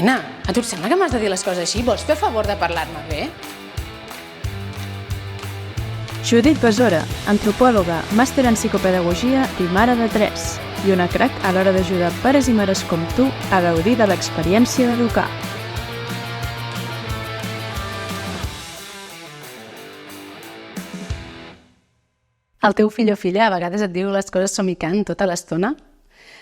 Nena, a tu et sembla que m'has de dir les coses així? Vols fer favor de parlar-me bé? Judit Besora, antropòloga, màster en psicopedagogia i mare de 3, i una crac a l'hora d'ajudar pares i mares com tu a gaudir de l'experiència d'educar. El teu fill o filla a vegades et diu les coses somicant tota l'estona?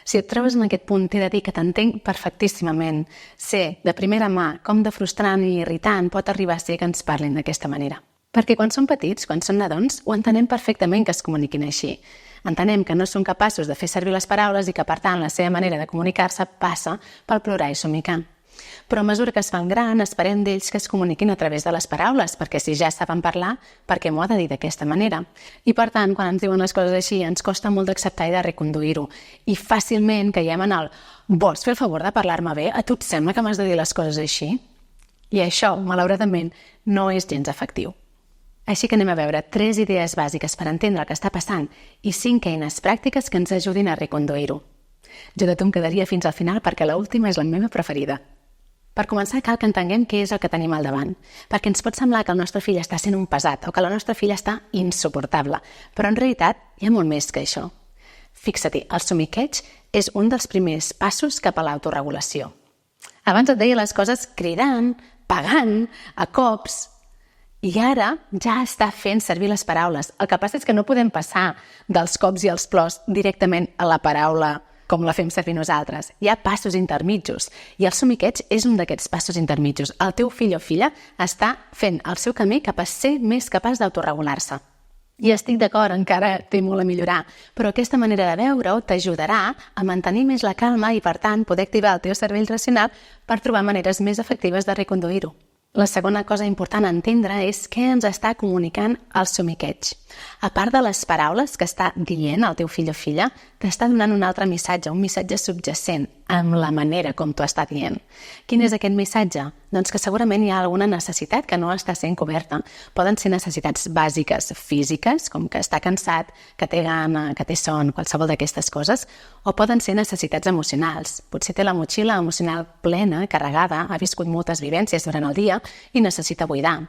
Si et trobes en aquest punt, t'he de dir que t'entenc perfectíssimament. Sé, de primera mà, com de frustrant i irritant pot arribar a ser que ens parlin d'aquesta manera. Perquè quan són petits, quan són nadons, ho entenem perfectament que es comuniquin així. Entenem que no són capaços de fer servir les paraules i que, per tant, la seva manera de comunicar-se passa pel plorar i somicar. Però a mesura que es fan gran, esperem d'ells que es comuniquin a través de les paraules, perquè si ja saben parlar, per què m'ho ha de dir d'aquesta manera? I per tant, quan ens diuen les coses així, ens costa molt d'acceptar i de reconduir-ho. I fàcilment caiem en el «Vols fer el favor de parlar-me bé? A tu et sembla que m'has de dir les coses així?» I això, malauradament, no és gens efectiu. Així que anem a veure 3 idees bàsiques per entendre el que està passant i 5 eines pràctiques que ens ajudin a reconduir-ho. Jo de tu em quedaria fins al final perquè l'última és la meva preferida. Per començar, cal que entenguem què és el que tenim al davant, perquè ens pot semblar que el nostre fill està sent un pesat o que la nostra filla està insuportable, però en realitat hi ha molt més que això. Fixa-t'hi, el somiqueig és un dels primers passos cap a l'autoregulació. Abans et deia les coses cridant, pegant, a cops, i ara ja està fent servir les paraules. El que passa és que no podem passar dels cops i els plors directament a la paraula com la fem servir nosaltres. Hi ha passos intermitjos i el somiqueig és un d'aquests passos intermitjos. El teu fill o filla està fent el seu camí cap a ser més capaç d'autoregular-se. I estic d'acord, encara té molt a millorar, però aquesta manera de veure-ho t'ajudarà a mantenir més la calma i, per tant, poder activar el teu cervell racional per trobar maneres més efectives de reconduir-ho. La segona cosa important a entendre és què ens està comunicant el somiqueig. A part de les paraules que està dient el teu fill o filla, t'està donant un altre missatge, un missatge subjacent, amb la manera com t'ho està dient. Quin és aquest missatge? Doncs que segurament hi ha alguna necessitat que no està sent coberta. Poden ser necessitats bàsiques físiques, com que està cansat, que té gana, que té son, qualsevol d'aquestes coses, o poden ser necessitats emocionals. Potser té la motxilla emocional plena, carregada, ha viscut moltes vivències durant el dia i necessita buidar.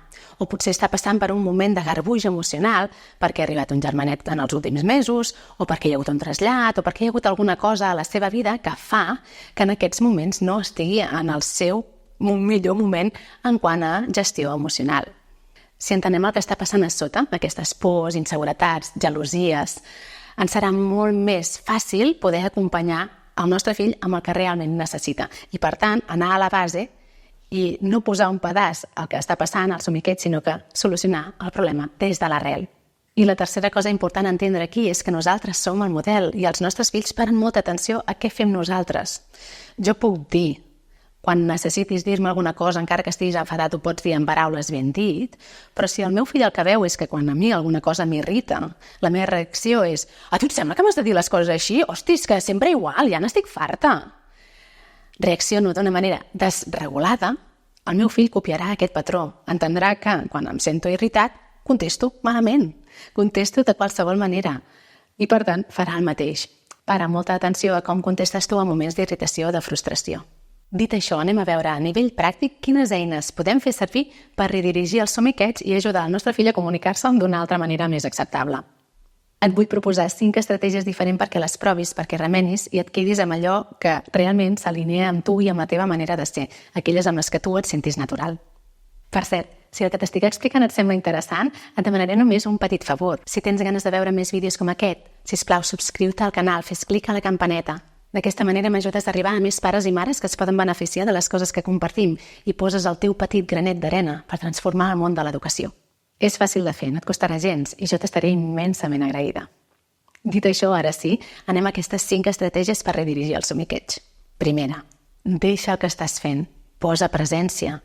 O potser està passant per un moment de garbuix emocional perquè ha arribat un germanet en els últims mesos, o perquè hi ha hagut un trasllat, o perquè hi ha hagut alguna cosa a la seva vida que fa que en aquests moments no estigui en el seu millor moment en quant a gestió emocional. Si entenem el que està passant a sota, aquestes pors, inseguretats, gelosies, ens serà molt més fàcil poder acompanyar el nostre fill amb el que realment necessita. I, per tant, anar a la base i no posar un pedaç al que està passant, al somiqueig, sinó que solucionar el problema des de l'arrel. I la tercera cosa important a entendre aquí és que nosaltres som el model i els nostres fills paren molta atenció a què fem nosaltres. Jo puc dir, quan necessitis dir-me alguna cosa, encara que estiguis enfadat, ho pots dir en paraules ben dit, però si el meu fill el que veu és que quan a mi alguna cosa m'irrita, la meva reacció és «A tu et sembla que m'has de dir les coses així? Hosti, és que sempre igual, ja n'estic farta». Reacciono d'una manera desregulada, el meu fill copiarà aquest patró. Entendrà que, quan em sento irritat, contesto malament, contesto de qualsevol manera i, per tant, farà el mateix. Para molta atenció a com contestes tu en moments d'irritació o de frustració. Dit això, anem a veure a nivell pràctic quines eines podem fer servir per redirigir el somiqueig i ajudar el nostre fill a comunicar-se d'una altra manera més acceptable. Et vull proposar 5 estratègies diferents perquè les provis, perquè remenis i et quedis amb allò que realment s'alinea amb tu i amb la teva manera de ser, aquelles amb les que tu et sentis natural. Per cert, si el que t'estic explicant et sembla interessant, et demanaré només un petit favor. Si tens ganes de veure més vídeos com aquest, sisplau, subscriu-te al canal, fes clic a la campaneta. D'aquesta manera m'ajudes a arribar a més pares i mares que es poden beneficiar de les coses que compartim i poses el teu petit granet d'arena per transformar el món de l'educació. És fàcil de fer, no et costarà gens i jo t'estaré immensament agraïda. Dit això, ara sí, anem a aquestes 5 estratègies per redirigir el somiqueig. Primera, deixa el que estàs fent, posa presència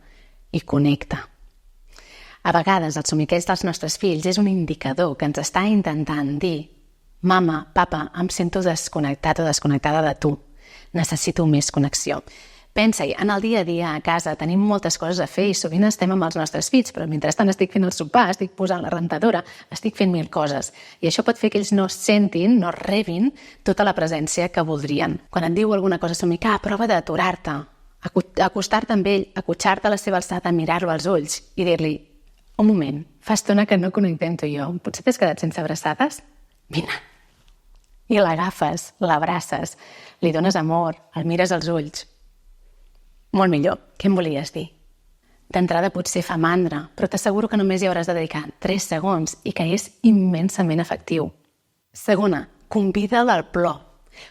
i connecta. A vegades el somiqueig dels nostres fills és un indicador que ens està intentant dir «Mama, papa, em sento desconnectat o desconnectada de tu. Necessito més connexió». Pensa-hi, en el dia a dia a casa tenim moltes coses a fer i sovint estem amb els nostres fills, però mentrestant estic fent el sopar, estic posant la rentadora, estic fent 1000 coses. I això pot fer que ells no sentin, no rebin tota la presència que voldrien. Quan et diu alguna cosa somicar, prova d'aturar-te. acostar-te amb ell, acotxar-te a la seva alçada, mirar-lo als ulls i dir-li: un moment, fa estona que no connectem tu i jo, potser t'has quedat sense abraçades? Vine. I l'agafes, l'abraces, li dones amor, el mires als ulls. Molt millor, què em volies dir? D'entrada potser fa mandra, però t'asseguro que només hi hauràs de dedicar 3 segons i que és immensament efectiu. Segona, convida'l al plor.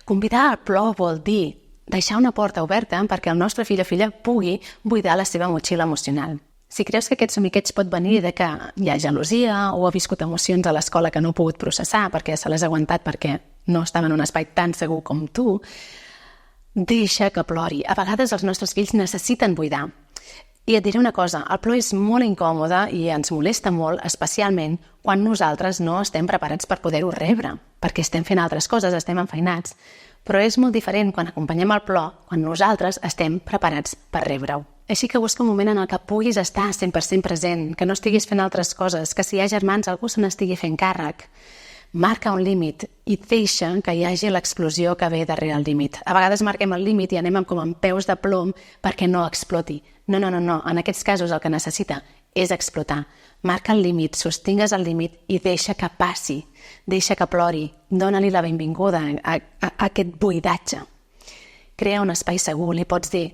Convidar al plor vol dir deixar una porta oberta perquè el nostre fill o filla pugui buidar la seva motxilla emocional. Si creus que aquest somiqueig pot venir de que hi ha gelosia o ha viscut emocions a l'escola que no ha pogut processar perquè se les ha aguantat perquè no estava en un espai tan segur com tu, deixa que plori. A vegades els nostres fills necessiten buidar. I et diré una cosa, el plor és molt incòmode i ens molesta molt, especialment quan nosaltres no estem preparats per poder-ho rebre, perquè estem fent altres coses, estem enfeinats. Però és molt diferent quan acompanyem el plor, quan nosaltres estem preparats per rebre-ho. Així que busca un moment en el que puguis estar 100% present, que no estiguis fent altres coses, que si hi ha germans algú se n'estigui fent càrrec. Marca un límit i deixa que hi hagi l'explosió que ve darrere el límit. A vegades marquem el límit i anem com amb peus de plom perquè no exploti. No. En aquests casos el que necessita és explotar. Marca el límit, sostingues el límit i deixa que passi. Deixa que plori. Dóna-li la benvinguda a aquest buidatge. Crea un espai segur. Li pots dir: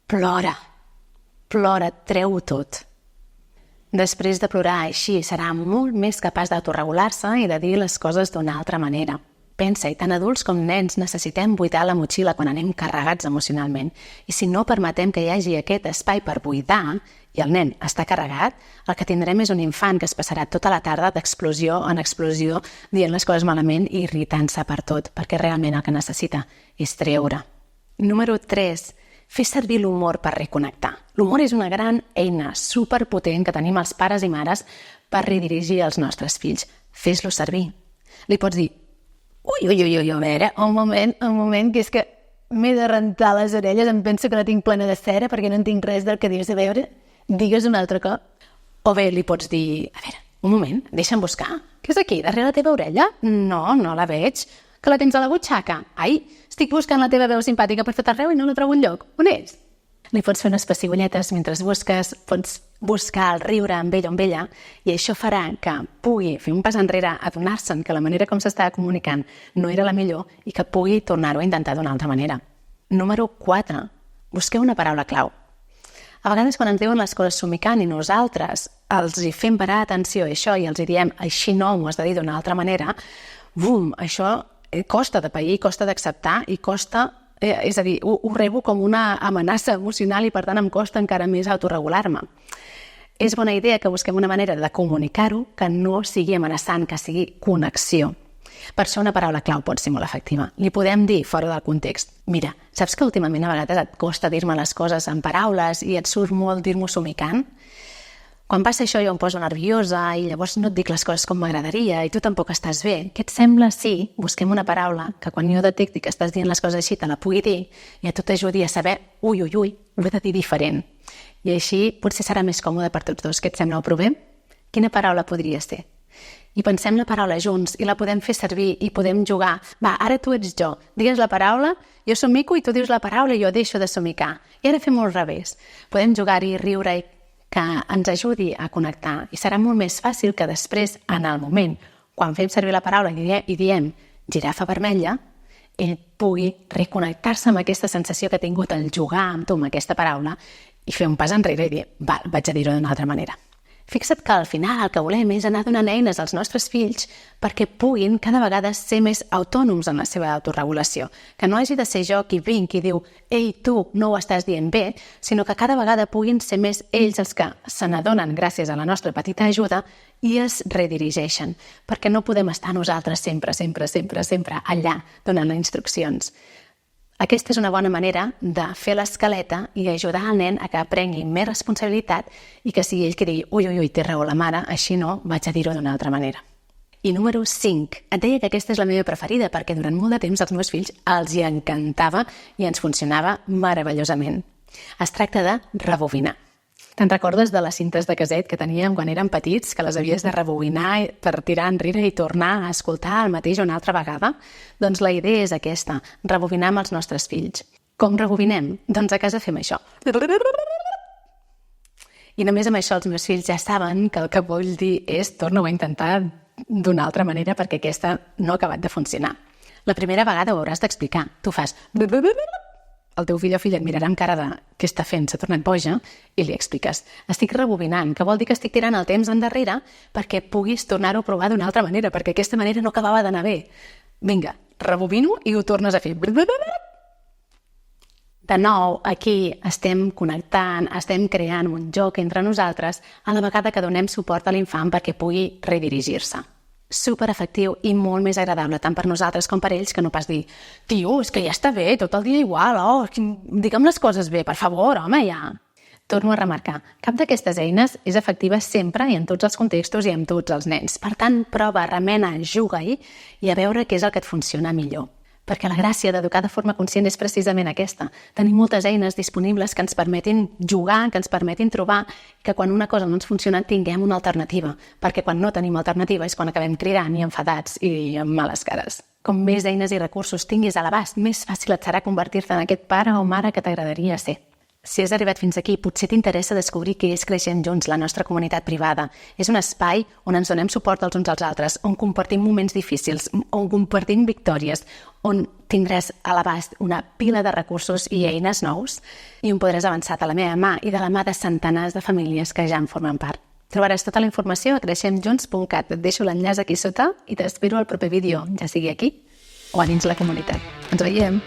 plora, treu-ho tot. Després de plorar així, serà molt més capaç d'autoregular-se i de dir les coses d'una altra manera. Pensa-hi, tant adults com nens necessitem buidar la motxilla quan anem carregats emocionalment. I si no permetem que hi hagi aquest espai per buidar i el nen està carregat, el que tindrem és un infant que es passarà tota la tarda d'explosió en explosió dient les coses malament i irritant-se per tot, perquè realment el que necessita és treure. Número 3. Fer servir l'humor per reconnectar. L'humor és una gran eina superpotent que tenim els pares i mares per redirigir els nostres fills. Fes-lo servir. Li pots dir: ui, a veure, un moment, que és que m'he de rentar les orelles, em penso que la tinc plena de cera perquè no entenc res del que dius. A veure, digues un altre cop. O bé li pots dir: a veure, un moment, deixa'm buscar. Què és aquí, darrere la teva orella? No la veig. Que la tens a la butxaca? Ai, estic buscant la teva veu simpàtica per tot arreu i no la trobo enlloc. On és? Li pots fer unes pessigolletes mentre busques, pots buscar el riure amb ell o amb ella i això farà que pugui fer un pas enrere, adonar-se'n que la manera com s'estava comunicant no era la millor i que pugui tornar-ho a intentar d'una altra manera. Número 4. Busqueu una paraula clau. A vegades quan ens diuen les coses somicant i nosaltres els hi fem parar atenció a això i els hi diem: així no, m'ho has de dir d'una altra manera, això costa de pair, costa d'acceptar i costa, és a dir, ho rebo com una amenaça emocional i per tant em costa encara més autorregular-me. És bona idea que busquem una manera de comunicar-ho que no sigui amenaçant, que sigui connexió. Per això una paraula clau pot ser molt efectiva. Li podem dir fora del context: mira, saps que últimament a vegades et costa dir-me les coses en paraules i et surt molt dir-m'ho somicant? Quan passa això jo em poso nerviosa i llavors no et dic les coses com m'agradaria i tu tampoc estàs bé. Què et sembla si busquem una paraula que quan jo detecti que estàs dient les coses així te la pugui dir i a tu t'ajudi a saber: ui, ho he de dir diferent. I així potser serà més còmode per tots dos. Què et sembla? Ho provem? Quina paraula podria ser? I pensem la paraula junts i la podem fer servir i podem jugar. Va, ara tu ets jo. Digues la paraula, jo somico i tu dius la paraula i jo deixo de somicar. I ara fem-ho al revés. Podem jugar-hi, riure i que ens ajudi a connectar i serà molt més fàcil que després, en el moment, quan fem servir la paraula i diem girafa vermella, ell pugui reconnectar-se amb aquesta sensació que ha tingut al jugar amb tu amb aquesta paraula i fer un pas enrere i dir: val, vaig a dir-ho d'una altra manera. Fixa't que al final el que volem és anar donant eines als nostres fills perquè puguin cada vegada ser més autònoms en la seva autorregulació. Que no hagi de ser jo qui vinc i diu: ei, tu no ho estàs dient bé, sinó que cada vegada puguin ser més ells els que se n'adonen gràcies a la nostra petita ajuda i es redirigeixen. Perquè no podem estar nosaltres sempre allà donant instruccions. Aquesta és una bona manera de fer l'escaleta i ajudar el nen a que aprengui més responsabilitat i que sigui ell qui digui: ui, té raó la mare, així no, vaig a dir-ho d'una altra manera. I número 5. Et deia que aquesta és la meva preferida perquè durant molt de temps als meus fills els hi encantava i ens funcionava meravellosament. Es tracta de rebobinar. Te'n recordes de les cintes de caset que teníem quan érem petits, que les havies de rebobinar per tirar enrere i tornar a escoltar el mateix una altra vegada? Doncs la idea és aquesta, rebobinar amb els nostres fills. Com rebobinem? Doncs a casa fem això. I només amb això els meus fills ja saben que el que vull dir és torna-ho a intentar d'una altra manera perquè aquesta no ha acabat de funcionar. La primera vegada ho hauràs d'explicar. Tu fas... El teu fill o filla et mirarà amb cara de què està fent, s'ha tornat boja, i li expliques. Estic rebobinant, que vol dir que estic tirant el temps endarrere perquè puguis tornar-ho a provar d'una altra manera, perquè aquesta manera no acabava d'anar bé. Vinga, rebobino i ho tornes a fer. De nou, aquí estem connectant, estem creant un joc entre nosaltres a la vegada que donem suport a l'infant perquè pugui redirigir-se. Super efectiu i molt més agradable tant per nosaltres com per ells que no pas dir «Tio, és que ja està bé, tot el dia igual, digue'm les coses bé, per favor, home, ja». Torno a remarcar, cap d'aquestes eines és efectiva sempre i en tots els contextos i amb tots els nens. Per tant, prova, remena, juga-hi i a veure què és el que et funciona millor. Perquè la gràcia d'educar de forma conscient és precisament aquesta. Tenir moltes eines disponibles que ens permetin jugar, que ens permetin trobar que quan una cosa no ens funciona tinguem una alternativa. Perquè quan no tenim alternativa és quan acabem cridant i enfadats i amb males cares. Com més eines i recursos tinguis a l'abast, més fàcil et serà convertir-te en aquest pare o mare que t'agradaria ser. Si has arribat fins aquí, potser t'interessa descobrir què és Creixent Junts, la nostra comunitat privada. És un espai on ens donem suport els uns als altres, on compartim moments difícils, on compartim victòries, on tindràs a l'abast una pila de recursos i eines nous i on podràs avançar de la meva mà i de la mà de centenars de famílies que ja en formen part. Trobaràs tota la informació a creixemjunts.cat. Et deixo l'enllaç aquí sota i t'espero al proper vídeo, ja sigui aquí o a dins la comunitat. Ens veiem!